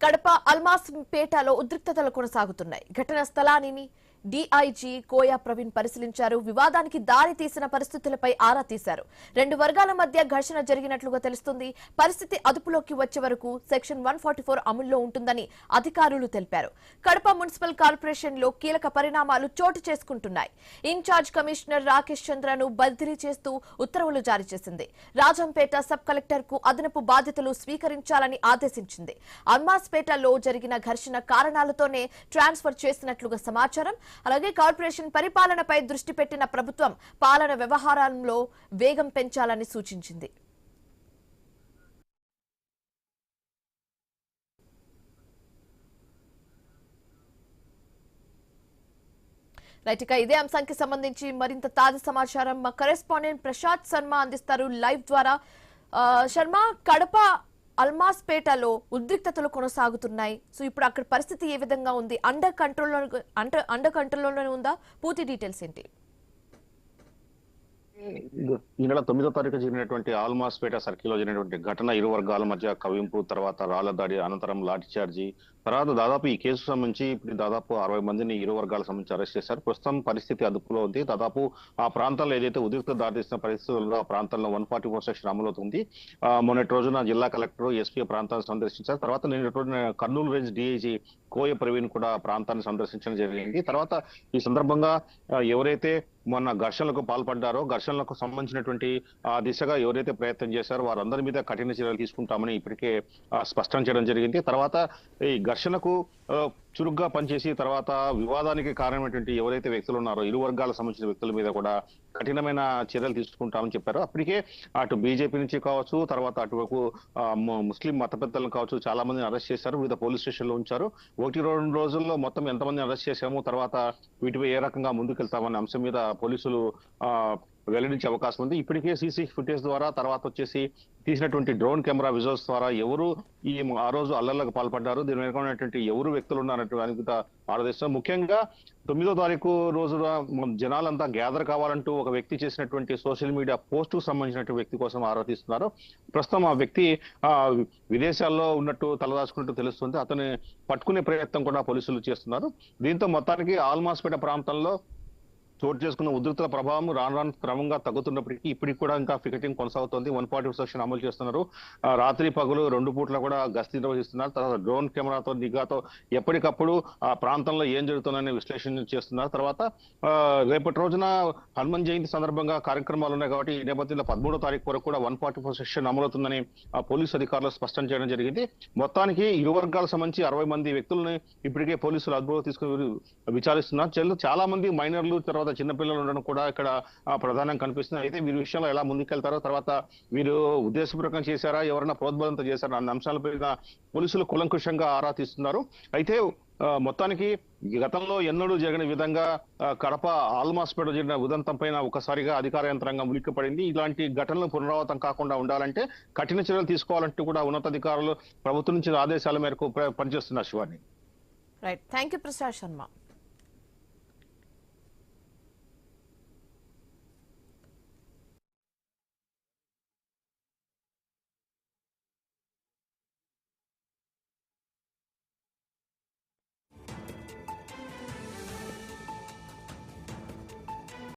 కడప అల్మాస్ పేటలో ఉద్రిక్తతలు కొనసాగుతున్నాయి. ఘటన స్థలాన్ని డీఐజీ కోయా ప్రవీణ్ పరిశీలించారు. వివాదానికి దారి తీసిన పరిస్థితులపై ఆరా తీశారు. రెండు వర్గాల మధ్య ఘర్షణ జరిగినట్లుగా తెలుస్తుంది. పరిస్థితి అదుపులోకి వచ్చే వరకు సెక్షన్ 144 అమల్లో ఉంటుందని అధికారులు తెలిపారు. కడప మున్సిపల్ కార్పొరేషన్ లో కీలక పరిణామాలు చోటు చేసుకుంటున్నాయి. ఇన్ఛార్జ్ కమిషనర్ రాకేష్ చంద్రను బదిలీ చేస్తూ ఉత్తర్వులు జారీ చేసింది. రాజంపేట సబ్ కలెక్టర్ కు అదనపు బాధ్యతలు స్వీకరించాలని ఆదేశించింది. అల్మాస్పేటలో జరిగిన ఘర్షణ కారణాలతోనే ట్రాన్స్ఫర్ చేసినట్లుగా సమాచారం. అలాగే కార్పొరేషన్ పరిపాలనపై దృష్టి పెట్టిన ప్రభుత్వం పాలన వ్యవహారాల్లో వేగం పెంచాలని సూచించింది. ఇదే అంశానికి సంబంధించి మరింత తాజా సమాచారం మా కరెస్పాండెంట్ ప్రశాంత్ శర్మ అందిస్తారు లైవ్ ద్వారా. శర్మ, కడప అల్మాస్పేటలో ఉద్రిక్తతలు కొనసాగుతున్నాయి. సో ఇప్పుడు అక్కడ పరిస్థితి ఏ విధంగా ఉంది? అండర్ కంట్రోల్లోనే ఉందా? పూర్తి డీటెయిల్స్ ఏంటి? ఈ నెల 9వ తారీఖు జరిగినటువంటి ఆల్మాస్పేట సర్కిల్లో జరిగినటువంటి ఘటన ఇరు వర్గాల మధ్య కవింపు, తర్వాత రాళ్ల దాడి, అనంతరం లాఠీ చార్జీ, తర్వాత దాదాపు ఈ కేసు సంబంధించి ఇప్పుడు దాదాపు 60 మందిని ఇరు వర్గాలకు సంబంధించి అరెస్ట్ చేశారు. ప్రస్తుతం పరిస్థితి అదుపులో ఉంది. దాదాపు ఆ ప్రాంతంలో ఏదైతే ఉద్రిక్త దారితీసిన పరిస్థితుల్లో ఆ ప్రాంతంలో 144 సెక్షన్ అమలవుతుంది. మొన్నటి రోజున జిల్లా కలెక్టర్, ఎస్పీ ప్రాంతాన్ని సందర్శించారు. తర్వాత నిన్నటి రోజున కర్నూలు రేంజ్ డీఐజీ కోయ ప్రవీణ్ కూడా ప్రాంతాన్ని సందర్శించడం జరిగింది. తర్వాత ఈ సందర్భంగా ఎవరైతే మొన్న ఘర్షణలకు పాల్పడ్డారో, ఘర్షణలకు సంబంధించినటువంటి ఆ దిశగా ఎవరైతే ప్రయత్నం చేశారో వారందరి మీద కఠిన చర్యలు తీసుకుంటామని ఇప్పటికే స్పష్టం చేయడం జరిగింది. తర్వాత ఈ ఘర్షణకు చురుగ్గా పనిచేసి తర్వాత వివాదానికి కారణమైనటువంటి ఎవరైతే వ్యక్తులు ఉన్నారో ఇరు వర్గాలకు సంబంధించిన వ్యక్తుల మీద కూడా కఠినమైన చర్యలు తీసుకుంటామని చెప్పారు. అప్పటికే అటు బీజేపీ నుంచి కావచ్చు, తర్వాత అటువైపు ముస్లిం మత పెద్దలను కావచ్చు, చాలా మందిని అరెస్ట్ చేశారు. వివిధ పోలీస్ స్టేషన్లో ఉంచారు. 1-2 రోజుల్లో మొత్తం ఎంతమందిని అరెస్ట్ చేశాము, తర్వాత వీటిపై ఏ రకంగా ముందుకెళ్తామనే అంశం మీద పోలీసులు వెల్లడించే అవకాశం ఉంది. ఇప్పటికే సీసీ ఫుటేజ్ ద్వారా, తర్వాత వచ్చేసి తీసినటువంటి డ్రోన్ కెమెరా విజువల్స్ ద్వారా ఎవరు ఆ రోజు అల్లర్లకు పాల్పడ్డారు, దీని వెనుకటువంటి ఎవరు వ్యక్తులు ఉన్నారనేటువంటి ఆలోచిస్తున్నారు. ముఖ్యంగా 9వ తారీఖు రోజున జనాలంతా గ్యాదర్ కావాలంటూ ఒక వ్యక్తి చేసినటువంటి సోషల్ మీడియా పోస్టుకు సంబంధించిన వ్యక్తి కోసం ఆరా తీస్తున్నారు. ప్రస్తుతం ఆ వ్యక్తి విదేశాల్లో ఉన్నట్టు తలదాచుకున్నట్టు తెలుస్తుంది. అతన్ని పట్టుకునే ప్రయత్నం కూడా పోలీసులు చేస్తున్నారు. దీంతో మొత్తానికి ఆల్మాస్పేట ప్రాంతంలో చోటు చేసుకున్న ఉద్రిక్తల ప్రభావం రాను క్రమంగా తగ్గుతున్నప్పటికీ ఇప్పటికి కూడా ఇంకా పికెటింగ్ కొనసాగుతోంది. 144 సెక్షన్ అమలు చేస్తున్నారు. రాత్రి పగలు 2 పూట్ల కూడా గస్తీ నిర్వహిస్తున్నారు. తర్వాత డ్రోన్ కెమెరాతో, నిఘాతో ఎప్పటికప్పుడు ఆ ప్రాంతంలో ఏం జరుగుతుందనే విశ్లేషణ చేస్తున్నారు. తర్వాత రేపటి రోజున హనుమాన్ జయంతి సందర్భంగా కార్యక్రమాలు ఉన్నాయి కాబట్టి ఈ నేపథ్యంలో 13వ తారీఖు వరకు కూడా 144 సెక్షన్ అమలవుతుందని పోలీసు అధికారులు స్పష్టం చేయడం జరిగింది. మొత్తానికి ఇరు వర్గాలకు సంబంధించి 60 మంది వ్యక్తులను ఇప్పటికే పోలీసులు అదుపులోకి తీసుకుని విచారిస్తున్నారు. చాలా మంది మైనర్లు, తర్వాత చిన్నపిల్లలు ఉండడం కూడా ఇక్కడ ప్రధానంగా కనిపిస్తుంది. అయితే వీరి విషయంలో ఎలా ముందుకెళ్తారో, తర్వాత వీరు ఉద్దేశపూర్వకంగా చేశారా, ఎవరైనా ప్రోద్బలంతో చేశారా అన్న అంశాలపై పోలీసులు కులంకుషంగా ఆరా తీస్తున్నారు. అయితే మొత్తానికి గతంలో ఎన్నడూ జరగని విధంగా కడప ఆల్మాస్పేట జరిగిన ఉదంతం పైన ఒకసారిగా అధికార యంత్రాంగం ఉలిక్కిపడింది. ఇలాంటి ఘటనలు పునరావృతం కాకుండా ఉండాలంటే కఠిన చర్యలు తీసుకోవాలంటూ కూడా ఉన్నతాధికారులు ప్రభుత్వం నుంచి ఆదేశాల మేరకు పనిచేస్తున్నారు. Shivani. Right, thank you Prasad Sharma.